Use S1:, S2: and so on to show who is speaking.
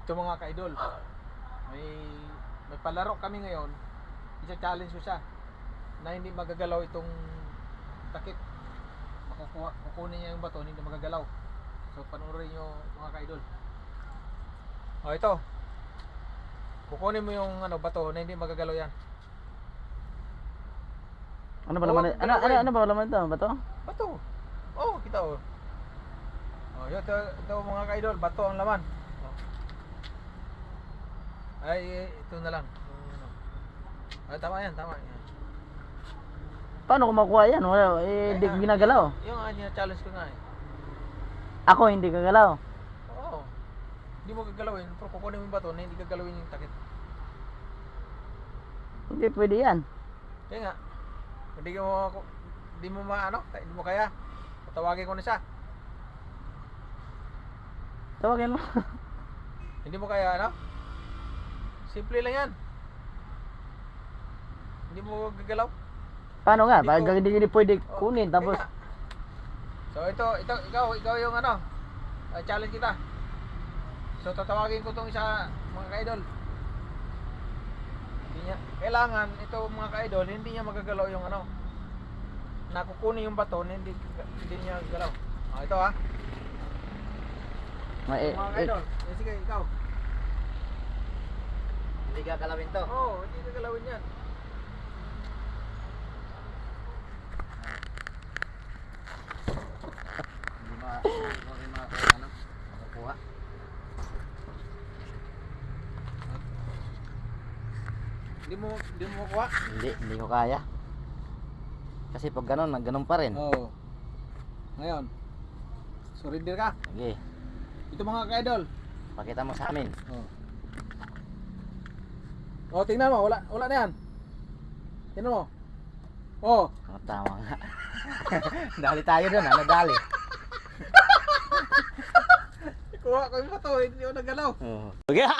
S1: Ito mga ka-idol, may palaro kami ngayon. Isa-challenge ko siya na hindi magagalaw itong takip. Kukunin niya yung bato, hindi magagalaw. So panoorin nyo mga ka-idol. O ito, kukunin mo yung bato na hindi magagalaw yan.
S2: Ano ba laman? Ano ba laman ito? Bato?
S1: Bato. Oh, kita oh. Oh, ito mga ka-idol, bato ang laman. Oh. Ay, ito na lang. Ay, tama yan.
S2: Paano ko makuha yan? Wala, hindi ko ginagalaw.
S1: Yung challenge ko nga eh.
S2: Ako hindi gagalaw.
S1: Oo. Hindi mo gagalawin, pero kukunin mo yung bato na hindi gagalawin yung takip.
S2: Hindi pwede yan.
S1: Kaya nga. Hindi mo kaya. Tawagin ko na siya.
S2: Tawagin mo.
S1: Hindi mo kaya Simple lang yan. Hindi mo gagalaw.
S2: Paano nga? Pag hindi pwede kunin tapos
S1: Kaya. So ikaw yung challenge kita. So tatawagin ko tong isa mga ka-idol. Kailangan ito mga ka-idol, hindi niya magagalaw yung nakukunin yung bato, hindi niya galaw. Ito mga ka-idol. Sige, ikaw.
S2: Hindi gagalawin to.
S1: Oo, hindi gagalawin yan.
S2: Makukuha.
S1: Hindi mo makuha?
S2: Hindi ko kaya. Kasi pag ganun pa rin.
S1: Oo. Ngayon, surrender ka.
S2: Sige,
S1: Ito mga ka-idol.
S2: pakita mo sa amin.
S1: Oh, tingnan mo, wala na yan. Tingnan mo. Oh,
S2: Tama nga. Dali tayo doon, nadali.
S1: kuha ko yung bato, hindi ako nagalaw.
S2: Oo. Okay.